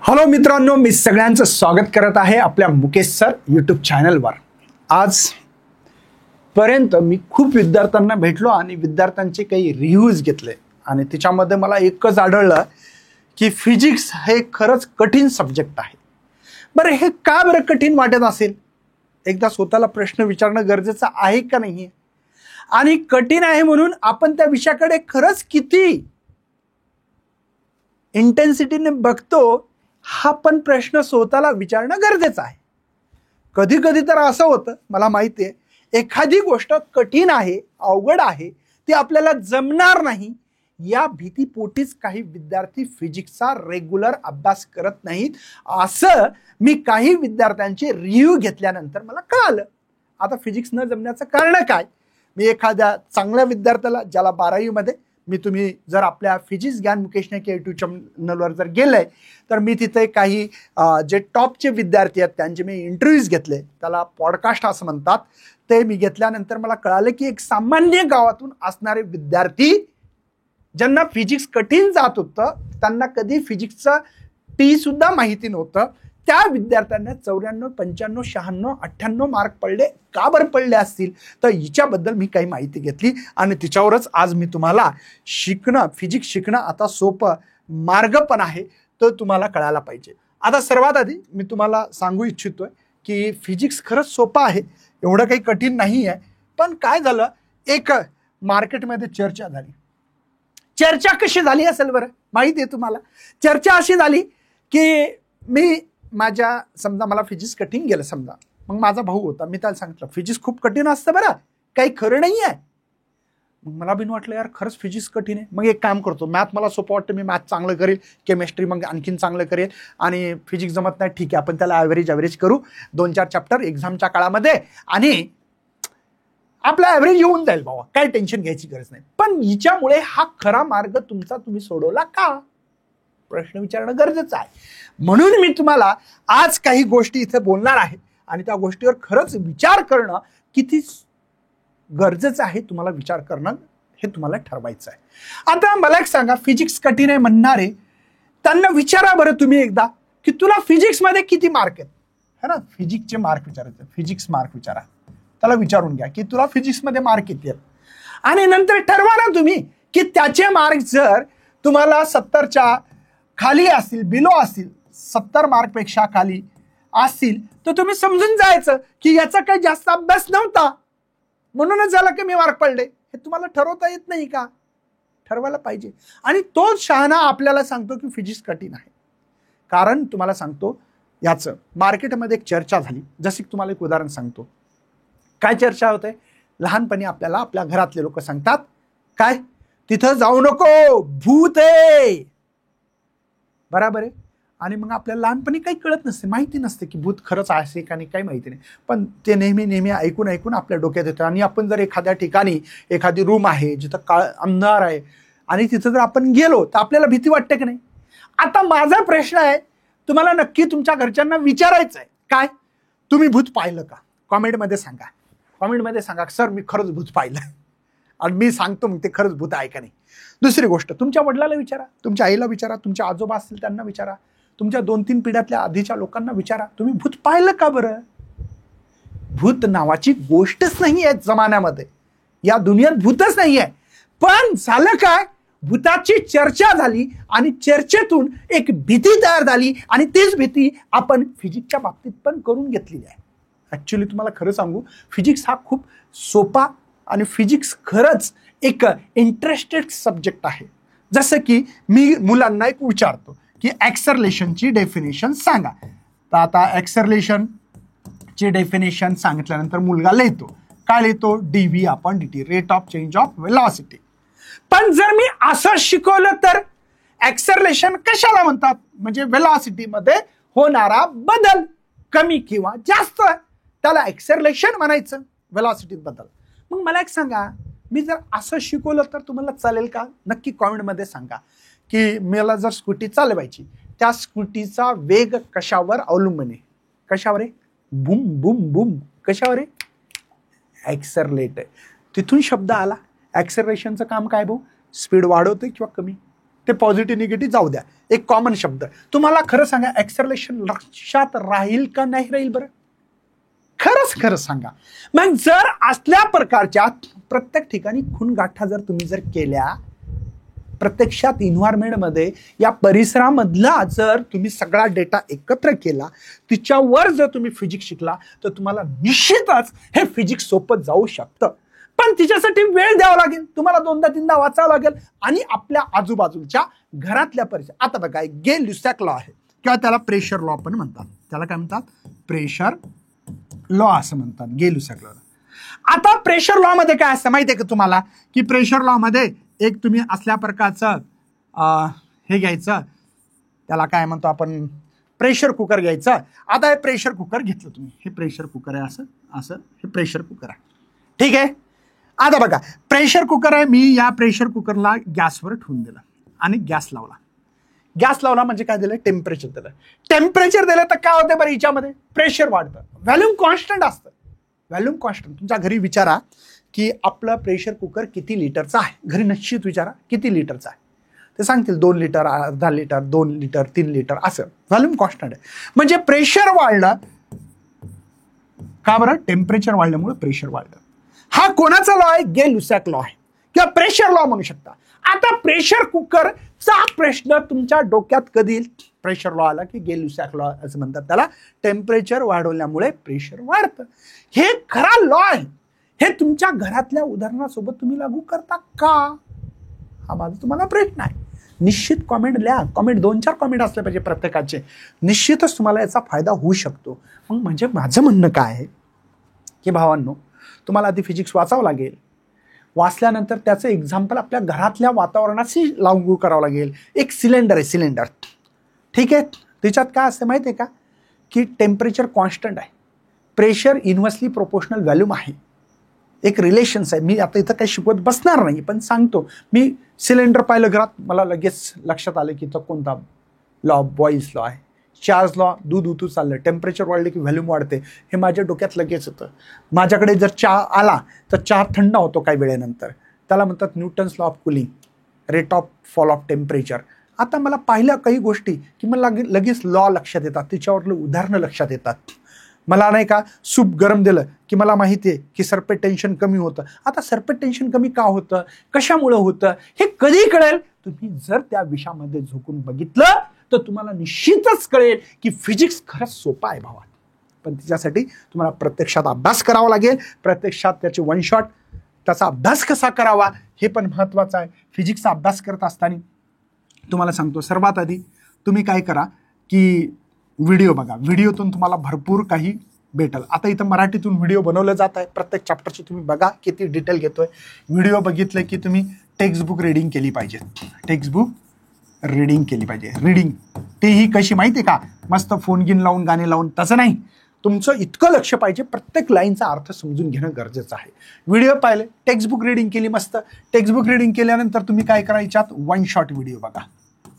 Hello मित्रांनो, मी सगळ्यांचं स्वागत करत आहे आपल्या मुकेश सर यूट्यूब चॅनलवर। आज पर्यंत मी खूप विद्यार्थ्यांना भेटलो आणि विद्यार्थ्यांचे काही रिव्ह्यूज घेतले आणि त्याच्यामध्ये मला एकच आढळलं की फिजिक्स हे खरंच कठीण सब्जेक्ट आहे। बरं, हे का बरं कठीण वाटत असेल? एकदा स्वतःला प्रश्न विचारणं गरजेचं आहे का नाही? आणि कठीण आहे म्हणून आपण त्या विषयाकडे खरंच किती इंटेन्सिटीने बघतो हा पण प्रश्न स्वतःला विचारणं गरजेचं आहे। कधी कधी तर असं होतं, मला माहिती आहे, एखादी गोष्ट कठीण आहे, अवघड आहे, ती आपल्याला जमणार नाही या भीतीपोटीच काही विद्यार्थी फिजिक्सचा रेग्युलर अभ्यास करत नाहीत, असं मी काही विद्यार्थ्यांचे रिव्ह्यू घेतल्यानंतर मला कळालं। आता फिजिक्स न जमण्याचं कारण काय? मी एखाद्या चांगल्या विद्यार्थ्याला, ज्याला 12वी मध्ये, तुम्ही जर आपल्या फिजिक्स ज्ञान मुकेश नाईक यूट्यूब चॅनलवर जर गेले तर मी तिथे काही जे टॉपचे विद्यार्थी आहेत त्यांचे मी इंटरव्ह्यूज घेतले, त्याला पॉडकास्ट असं म्हणतात। ते मी घेतल्यानंतर मला कळालं की एक सामान्य गावातून असणारे विद्यार्थी ज्यांना फिजिक्स कठीण जात होतं, त्यांना कधी फिजिक्सचं टी सुद्धा माहिती नव्हतं, त्या विद्यार्थ्यांना 94, 95, 96, 98 मार्क पडले। का बरं पडले असतील? तर हिच्याबद्दल मी काही माहिती घेतली आणि तिच्यावरच आज मी तुम्हाला फिजिक्स शिकणं आता सोपं मार्ग पण आहे तो तुम्हाला कळायला पाहिजे। आता सर्वात आधी मी तुम्हाला सांगू इच्छितोय की फिजिक्स खरंच सोपं आहे, एवढं काही कठीण नाही आहे। पण काय झालं, एक मार्केटमध्ये चर्चा झाली। चर्चा कशी झाली असेल बरं माहिती आहे तुम्हाला? चर्चा अशी झाली की समजा मला फिजिक्स कठीण गेलं, समजा मग माझा भाऊ होता, मी त्याला सांगितलं फिजिक्स खूप कठीण असतं बरं, काही खरं नाही आहे। मग मला बिन वाटलं यार खरंच फिजिक्स कठीण आहे, मग एक काम करतो, मॅथ मला सोपं वाटतं, मी मॅथ चांगलं करेल, केमिस्ट्री मग आणखीन चांगलं करेल, आणि फिजिक्स जमत नाही, ठीक आहे आपण त्याला ॲव्हरेज करू, 2-4 चॅप्टर एक्झामच्या काळामध्ये, आणि आपला ॲव्हरेज येऊन जाईल बाबा, काही टेन्शन घ्यायची गरज नाही। पण हिच्यामुळे हा खरा मार्ग तुम्ही सोडवला का? प्रश्न विचारणं गरजेचं आहे। म्हणून मी तुम्हाला आज काही गोष्टी इथे बोलणार आहे आणि त्या गोष्टीवर खरंच विचार करणं किती गरजेचं आहे, तुम्हाला विचार करणं हे तुम्हाला ठरवायचं आहे। आता मला एक सांगा, फिजिक्स कठीण आहे म्हणणारे त्यांना विचारा बरं तुम्ही एकदा की तुला फिजिक्स मध्ये किती मार्क आहेत, है ना? फिजिक्सचे मार्क विचारायचे, फिजिक्स मार्क विचारा, त्याला विचारून घ्या की तुला फिजिक्स मध्ये मार्क किती आहेत, आणि नंतर ठरवा ना तुम्ही की त्याचे मार्क जर तुम्हाला 70च्या खाली असतील, बिलो असतील, 70 मार्क पेक्षा खाली असतील, तर तुम्ही समजून जायचं की याचा काही जास्त अभ्यास नव्हता म्हणूनच झाला कमी मार्क पडले। हे तुम्हाला ठरवता येत नाही का? ठरवायला पाहिजे। आणि तोच शहाणा आपल्याला सांगतो की फिजिक्स कठीण आहे। कारण तुम्हाला सांगतो, याचं मार्केटमध्ये एक चर्चा झाली, जशी तुम्हाला एक उदाहरण सांगतो। काय चर्चा होते? लहानपणी आपल्याला आपल्या घरातले लोक सांगतात, काय तिथं जाऊ नको, भूत आहे, बरोबर आहे? आणि मग आपल्याला लहानपणी काही कळत नसते, माहिती नसते की भूत खरंच आहे का नाही, काही माहिती नाही, पण ते नेहमी ऐकून आपल्या डोक्यात येतं। आणि आपण जर एखाद्या ठिकाणी, एखादी रूम आहे जिथं अंधार आहे आणि तिथं जर आपण गेलो तर आपल्याला भीती वाटते की नाही? आता माझा प्रश्न आहे, तुम्हाला नक्की तुमच्या घरच्यांना विचारायचं आहे, काय तुम्ही भूत पाहिलं का? कॉमेंटमध्ये सांगा, सर मी खरंच भूत पाहिलं, आणि मी सांगतो मग ते खरंच भूत आहे का नाही। दुसरी गोष्ट, तुमच्या वडिलाला विचारा, तुमच्या आईला विचारा, तुमच्या आजोबा असतील त्यांना विचारा, तुमच्या 2-3 पिढ्यातल्या आधीच्या लोकांना विचारा, तुम्ही भूत पाहिलं का बरं? भूत नावाची गोष्टच नाही आहे जमान्यामध्ये, या दुनियेत भूतच नाही आहे। पण झालं काय, भूताची चर्चा झाली आणि चर्चेतून एक भीती तयार झाली, आणि तीच भीती आपण फिजिक्सच्या बाबतीत पण करून घेतलेली आहे। ऍक्च्युली तुम्हाला खरं सांगू, फिजिक्स हा खूप सोपा आणि फिजिक्स खरंच एक इंटरेस्टेड सब्जेक्ट आहे। जसं की मी मुलांना एक विचारतो की ॲक्सेलरेशनची डेफिनेशन सांगा, तर आता ॲक्सेलरेशनची डेफिनेशन सांगितल्यानंतर मुलगा लिहितो, काय लिहितो? dv/dt, rate of change of velocity. पण जर मी असं शिकवलं तर ॲक्सेलरेशन कशाला म्हणतात? म्हणजे वेलॉसिटी मध्ये होणारा बदल, कमी किंवा जास्त, त्याला ॲक्सेलरेशन म्हणायचं, वेलॉसिटीत बदल। मग मला एक सांगा, मी जर असं शिकवलं तर तुम्हाला चालेल का? नक्की कॉमेंटमध्ये सांगा की मला जर स्कूटी चालवायची, त्या स्कूटीचा वेग कशावर अवलंबून आहे? कशावर आहे? बुम बुम बुम, कशावर आहे? ॲक्सेलरेट आहे। तिथून शब्द आला, ॲक्सेलरेशनचं काम काय भाऊ? स्पीड वाढवते किंवा कमी, ते पॉझिटिव्ह निगेटिव्ह जाऊ द्या, एक कॉमन शब्द. तुम्हाला खरं सांगा, ऍक्सेलरेशन लक्षात राहील का नाही राहील बरं? खरं सांगा. मग जर असल्या प्रकारच्या प्रत्येक ठिकाणी खूणगाठा जर तुम्ही जर केल्या, प्रत्यक्षात इन्व्हायरमेंटमध्ये या परिसरामधला जर तुम्ही सगळा डेटा एकत्र केला, तिच्यावर जर तुम्ही फिजिक्स शिकला, तर तुम्हाला निश्चितच हे फिजिक्स सोपं जाऊ शकतं. पण तिच्यासाठी वेळ द्यावा लागेल, तुम्हाला 2दा-3दा वाचावं लागेल आणि आपल्या आजूबाजूच्या घरातल्या परिसर. आता बघा, गे-लुसॅक लॉ आहे किंवा त्याला प्रेशर लॉ पण म्हणतात. त्याला काय म्हणतात? प्रेशर लॉ असं म्हणतात, गे-लुसॅक लॉ. आता प्रेशर लॉ मध्ये काय असतं माहितीये का तुम्हाला, की प्रेशर लॉ मध्ये एक तुम्ही असल्या प्रकारचं हे घ्यायचं, त्याला काय म्हणतो आपण, प्रेशर कुकर घ्यायचं. आता हे प्रेशर कुकर घेतलं तुम्ही, हे प्रेशर कुकर आहे, असं असं हे प्रेशर कुकर आहे, ठीक आहे. आता बघा, प्रेशर कुकर आहे, मी या प्रेशर कुकरला गॅसवर ठेवून दिलं आणि गॅस लावला. गॅस लावला म्हणजे काय दिलं? टेम्परेचर दिलं. टेम्परेचर दिलं तर काय होतं बरं? हिच्यामध्ये प्रेशर वाढतं. व्हॉल्यूम कॉन्स्टंट असतं. Volume constant. तुमच्या घरी विचारा की आपलं प्रेशर कुकर किती लिटरचा आहे, घरी निश्चित विचारा किती लिटरचा आहे, ते सांगतील 2 लिटर, अर्धा लिटर, 2 लिटर, 3 लिटर, असं. व्हॉल्यूम कॉन्स्टंट आहे. म्हणजे प्रेशर वाढलं का बरं? टेम्परेचर वाढल्यामुळे प्रेशर वाढलं. हा कोणाचा लॉ आहे? गे-लुसॅक लॉ आहे किंवा प्रेशर लॉ म्हणू शकता. आता प्रेशर कुकरचा प्रश्न तुमच्या डोक्यात कधी येईल? प्रेशर लॉ आला की गे-लुसॅक लॉ असं म्हणतात त्याला. टेम्परेचर वाढवल्यामुळे प्रेशर वाढतं. हे खरा लॉ आहे. हे तुमच्या घरातल्या उदाहरणासोबत तुम्ही लागू करता का? हा माझा तुम्हाला प्रश्न आहे. निश्चित कॉमेंट लिहा. कॉमेंट 2-4 कॉमेंट असले पाहिजे प्रत्येकाचे. निश्चितच तुम्हाला याचा फायदा होऊ शकतो. मग म्हणजे माझं म्हणणं काय आहे की भावांनो, तुम्हाला आधी फिजिक्स वाचावं लागेल. वाचल्यानंतर त्याचं एक्झाम्पल आपल्या घरातल्या वातावरणाशी लागू करावं लागेल. एक सिलेंडर आहे, सिलेंडर, ठीक आहे. त्याच्यात काय असतं माहिती आहे का, की टेम्परेचर कॉन्स्टंट आहे, प्रेशर इन्व्हर्सली प्रोपोर्शनल व्हॅल्यूम आहे, एक रिलेशन्स आहे. मी आता इथं काही शिकवत बसणार नाही, पण सांगतो. मी सिलेंडर पाहिलं घरात, मला लगेच लक्षात आलं की तो कोणता लॉ? बॉईल्स लॉ आहे. चार्ज लॉ, दूध उतू चाललं, टेम्परेचर वाढले की व्हॅल्यूम वाढते, हे माझ्या डोक्यात लगेच येतं. माझ्याकडे जर चहा आला तर चहा थंड होतो काही वेळेनंतर, त्याला म्हणतात Newton's law of cooling, rate of fall of temperature. आता मला पाहिल्या काही गोष्टी की मला लगेच लॉ लक्षात येतात, तिच्यावरलं उदाहरणं लक्षात येतात. मला नाही का, सूप गरम दिलं की मला माहिती आहे की सरपेट टेन्शन कमी होतं. आता सरपेट टेन्शन कमी का होतं, कशामुळं होतं, हे कधी कळेल? तुम्ही जर त्या विषयामध्ये झोकून बघितलं तर तुम्हाला निश्चितच कळेल की फिजिक्स खरंच सोपा आहे भावा. पण त्याच्यासाठी तुम्हाला प्रत्यक्षात अभ्यास करावा लागेल. प्रत्यक्षात त्याचे वन शॉट, त्याचा अभ्यास कसा करावा हे पण महत्त्वाचं आहे. फिजिक्सचा अभ्यास करत असताना तुम्हाला सांगतो, सर्वात आधी तुम्ही काय करा की व्हिडिओ बघा. व्हिडिओतून तुम्हाला भरपूर काही भेटेल. आता इथं मराठीतून व्हिडिओ बनवले जात आहे, प्रत्येक चॅप्टरची तुम्ही बघा किती डिटेल घेतोय. व्हिडिओ बघितले की तुम्ही टेक्स्टबुक रीडिंग केली पाहिजे. टेक्स्टबुक रीडिंग केली पाहिजे. रीडिंग तेही कशी माहिती आहे का, मस्त फोन गिन लावून गाणे लावून, तसं नाही. तुमचं इतकं लक्ष पाहिजे, प्रत्येक लाईनचा अर्थ समजून घेणं गरजेचं आहे. व्हिडिओ पाहिले, टेक्स्टबुक रीडिंग केली मस्त. टेक्स्टबुक रीडिंग केल्यानंतर तुम्ही काय करा, याच्यात वन शॉट व्हिडिओ बघा.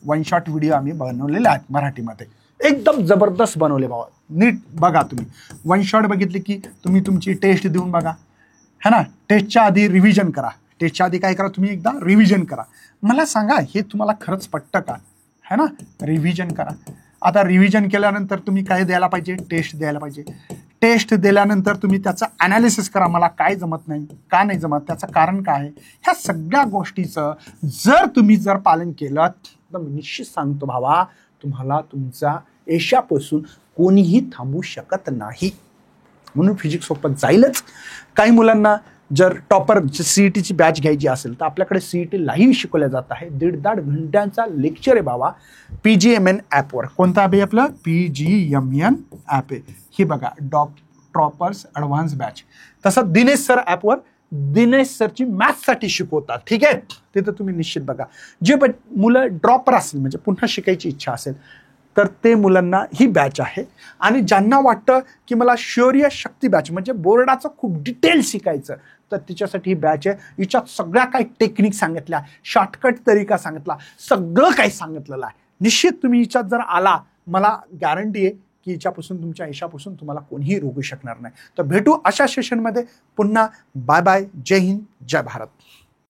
वन शॉट व्हिडिओ आम्ही बनवलेले आहेत मराठीमध्ये, एकदम जबरदस्त बनवले बाबा. नीट बघा तुम्ही. वन शॉट बघितले की तुम्ही तुमची टेस्ट देऊन बघा, है ना. टेस्टच्या आधी रिव्हिजन करा. टेस्टच्या आधी काय करा, तुम्ही एकदा रिव्हिजन करा. मला सांगा हे तुम्हाला खरंच पटतं का, है ना. रिव्हिजन करा. आता रिव्हिजन केल्यानंतर तुम्ही काय द्यायला पाहिजे, टेस्ट द्यायला पाहिजे. टेस्ट दिल्यानंतर तुम्ही त्याचं ॲनालिसिस करा. मला काय जमत नाही, का नाही जमत, त्याचं कारण काय आहे. ह्या सगळ्या गोष्टीचं जर तुम्ही पालन केलं तर निश्चित सांगतो भावा, तुम्हाला तुमचा यशापासून कोणीही थांबवू शकत नाही. म्हणून फिजिक्स सोपं जाईलच. काही मुलांना जर टॉपर CETची बॅच घ्यायची असेल तर आपल्याकडे CET लाईव्ह शिकवल्या जात आहे. 1.5 घंट्यांचा लेक्चर आहे बाबा, PGMN ॲपवर. कोणता ॲप आहे आपलं? PGMN ॲप आहे. हे बघा, टॉपर्स ॲडव्हान्स बॅच. तसं दिनेश सर ॲपवर दिनेश सरची मॅथ्ससाठी शिकवतात, ठीक आहे. तिथं तुम्ही निश्चित बघा. जे मुलं ड्रॉपर असेल, म्हणजे पुन्हा शिकायची इच्छा असेल, तर ते मुलांना ही बॅच आहे. आणि ज्यांना वाटतं की मला शौर्य शक्ती बॅच, म्हणजे बोर्डाचं खूप डिटेल शिकायचं, तर तिच्यासाठी ही बॅच आहे. हिच्यात सगळ्या काही टेक्निक सांगितल्या, शॉर्टकट तरीका सांगितला, सगळं काही सांगितलेलं आहे. निश्चित तुम्ही हिच्यात जर आला, मला गॅरंटी आहे की हिच्यापासून, तुमच्या यशापासून तुम्हाला कोणीही रोखू शकणार नाही. तर भेटू अशा सेशनमध्ये पुन्हा. Bye bye. जय हिंद, जय भारत.